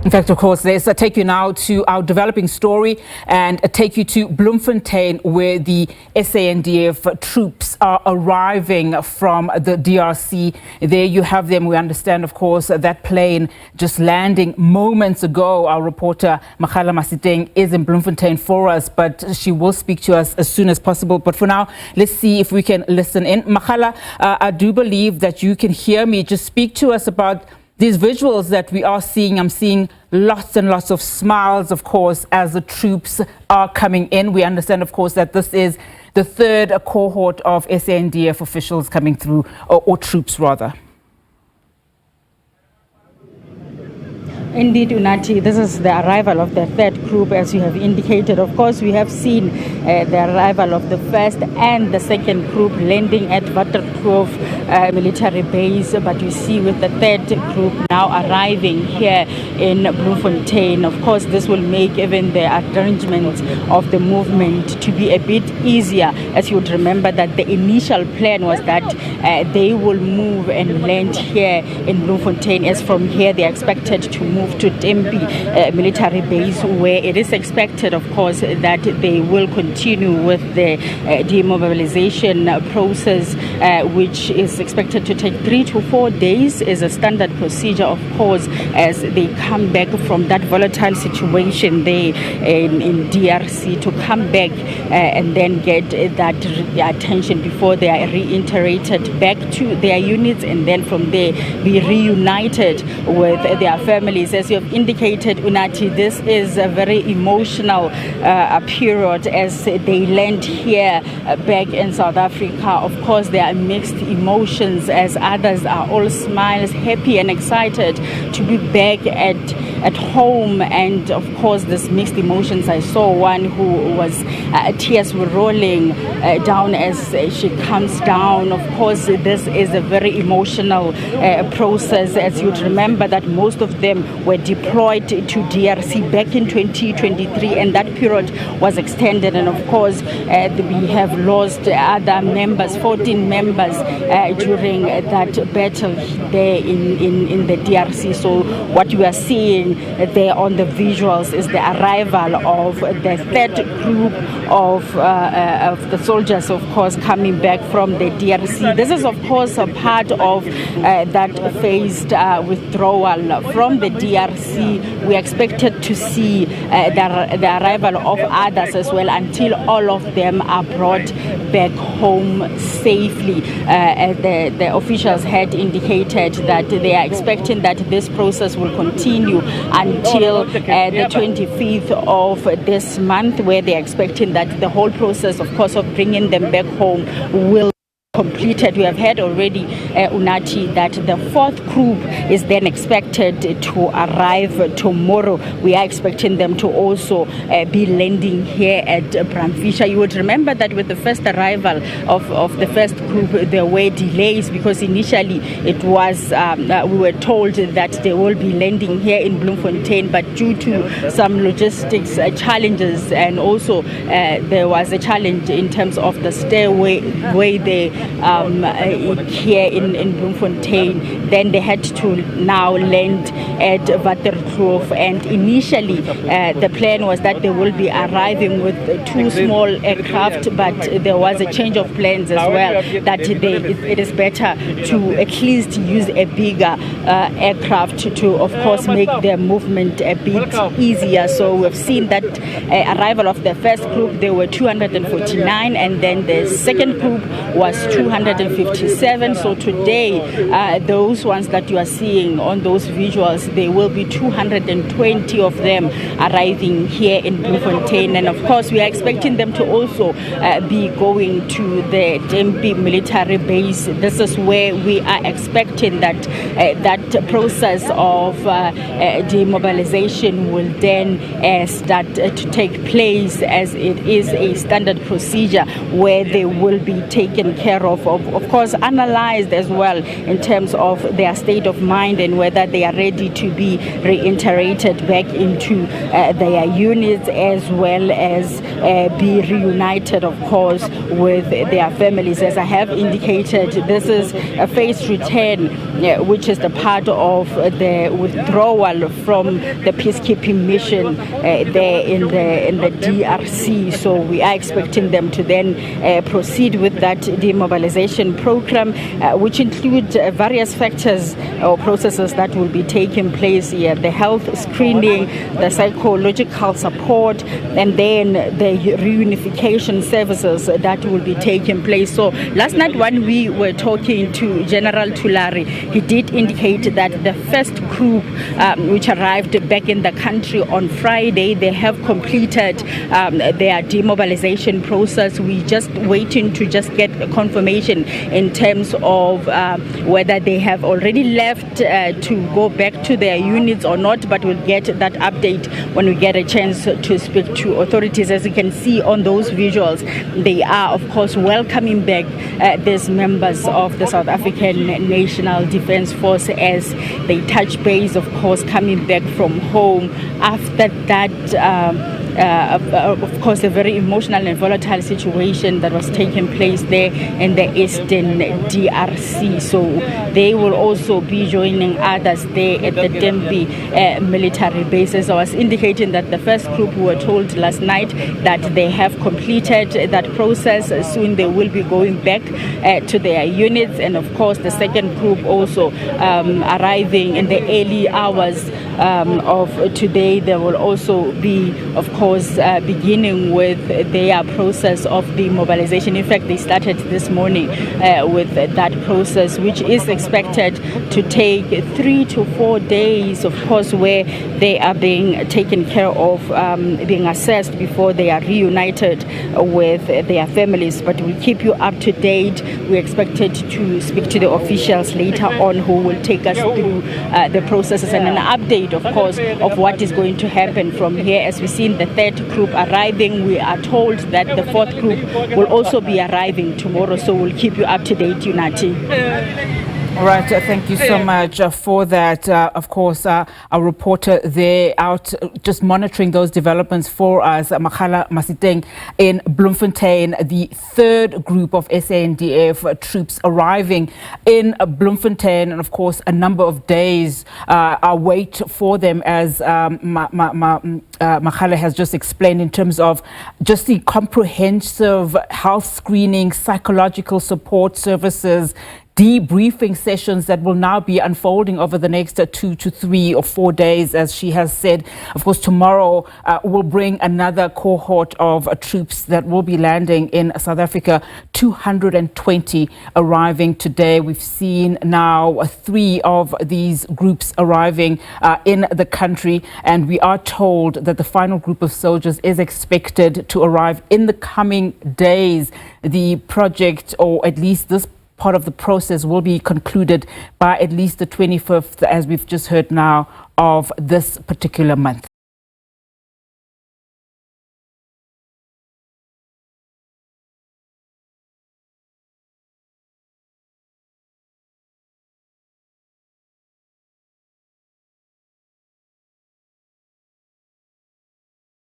In fact, of course, let's take you now to our developing story and take you to Bloemfontein, where the SANDF troops are arriving from the DRC. There you have them. We understand, of course, that plane just landing moments ago. Our reporter, Makgala Masiteng, is in Bloemfontein for us, but she will speak to us as soon as possible. But for now, let's see if we can listen in. Makgala, I do believe that you can hear me. Just speak to us about these visuals that we are seeing. I'm seeing lots and lots of smiles, of course, as the troops are coming in. We understand, of course, that this is the third cohort of SANDF officials coming through, or troops rather. Indeed, Unati, this is the arrival of the third group, as you have indicated. Of course, we have seen the arrival of the first and the second group landing at Waterkloof military base, but you see with the third group now arriving here in Bloemfontein. Of course, this will make even the arrangement of the movement to be a bit easier, as you would remember that the initial plan was that they will move and land here in Bloemfontein, as from here they are expected to move to Tempi military base, where it is expected, of course, that they will continue with the demobilization process, which is expected to take 3 to 4 days, is a standard procedure, of course, as they come back from that volatile situation there in DRC, to come back and then get that attention before they are reintegrated back to their units, and then from there be reunited with their families. As you have indicated, Unati, this is a very emotional period as they land here back in South Africa. Of course, there are mixed emotions, as others are all smiles, happy and excited to be back at home. And of course, this mixed emotions, I saw one who was tears were rolling down as she comes down. Of course, this is a very emotional process, as you'd remember that most of them were deployed to DRC back in 2023, and that period was extended. And of course, we have lost other members, 14 members during that battle there in the DRC. So what you are seeing there on the visuals is the arrival of the third group of the soldiers, of course, coming back from the DRC. This is, of course, a part of that phased withdrawal from the DRC. We expected to see the arrival of others as well, until all of them are brought back home safely. The officials had indicated that they are expecting that this process will continue until the 25th of this month, where they are expecting that the whole process, of course, of bringing them back home will completed. We have heard already, Unati, that the fourth group is then expected to arrive tomorrow. We are expecting them to also be landing here at Bramfisher. You would remember that with the first arrival of the first group, there were delays, because initially it was, we were told that they will be landing here in Bloemfontein, but due to some logistics challenges, and also there was a challenge in terms of the stairway they here in Bloemfontein, then they had to now land at Waterkloof. And initially the plan was that they will be arriving with 2 small aircraft, but there was a change of plans as well, that it is better to at least use a bigger aircraft to, of course, make their movement a bit easier. So we've seen that arrival of the first group, there were 249, and then the second group was 257. So today, those ones that you are seeing on those visuals, there will be 220 of them arriving here in Bloemfontein. And of course, we are expecting them to also be going to the Tempi military base. This is where we are expecting that that process of demobilization will then start to take place, as it is a standard procedure where they will be taken care care of course, analyzed as well in terms of their state of mind and whether they are ready to be reintegrated back into their units, as well as be reunited, of course, with their families. As I have indicated, this is a phased return, which is the part of the withdrawal from the peacekeeping mission there in the DRC. So we are expecting them to then proceed with that demobilization program, which include various factors or processes that will be taking place here: the health screening, the psychological support, and then the reunification services that will be taking place. So last night when we were talking to General Tulare, he did indicate that the first group which arrived back in the country on Friday, they have completed their demobilization process. We just waiting to just get confirmation in terms of whether they have already left to go back to their units or not, but we'll get that update when we get a chance to speak to authorities. As you can see on those visuals, they are of course welcoming back these members of the South African National Defence Force as they touch base, of course, coming back from home after that of course, a very emotional and volatile situation that was taking place there in the eastern DRC. So they will also be joining others there at the Dembi military bases. I was indicating that the first group were told last night that they have completed that process. Soon they will be going back to their units. And of course, the second group also arriving in the early hours of today. They will also be, of course, beginning with their process of demobilization. In fact, they started this morning with that process, which is expected to take 3 to 4 days, of course, where they are being taken care of, being assessed before they are reunited with their families. But we'll keep you up to date. We're expected to speak to the officials later on who will take us through the processes and an update, of course, of what is going to happen from here. As we've seen the third group arriving, we are told that the fourth group will also be arriving tomorrow. So we'll keep you up to date, Unati. All right, thank you so much for that. Of course, our reporter there out just monitoring those developments for us, Makgala Masiteng in Bloemfontein, the third group of SANDF troops arriving in Bloemfontein, and of course a number of days await for them, as Makgala has just explained, in terms of just the comprehensive health screening, psychological support services, debriefing sessions that will now be unfolding over the next 2 to 3 or 4 days, as she has said. Of course, tomorrow will bring another cohort of troops that will be landing in South Africa, 220 arriving today. We've seen now 3 of these groups arriving in the country, and we are told that the final group of soldiers is expected to arrive in the coming days. The project, or at least this part of the process, will be concluded by at least the 25th, as we've just heard now, of this particular month.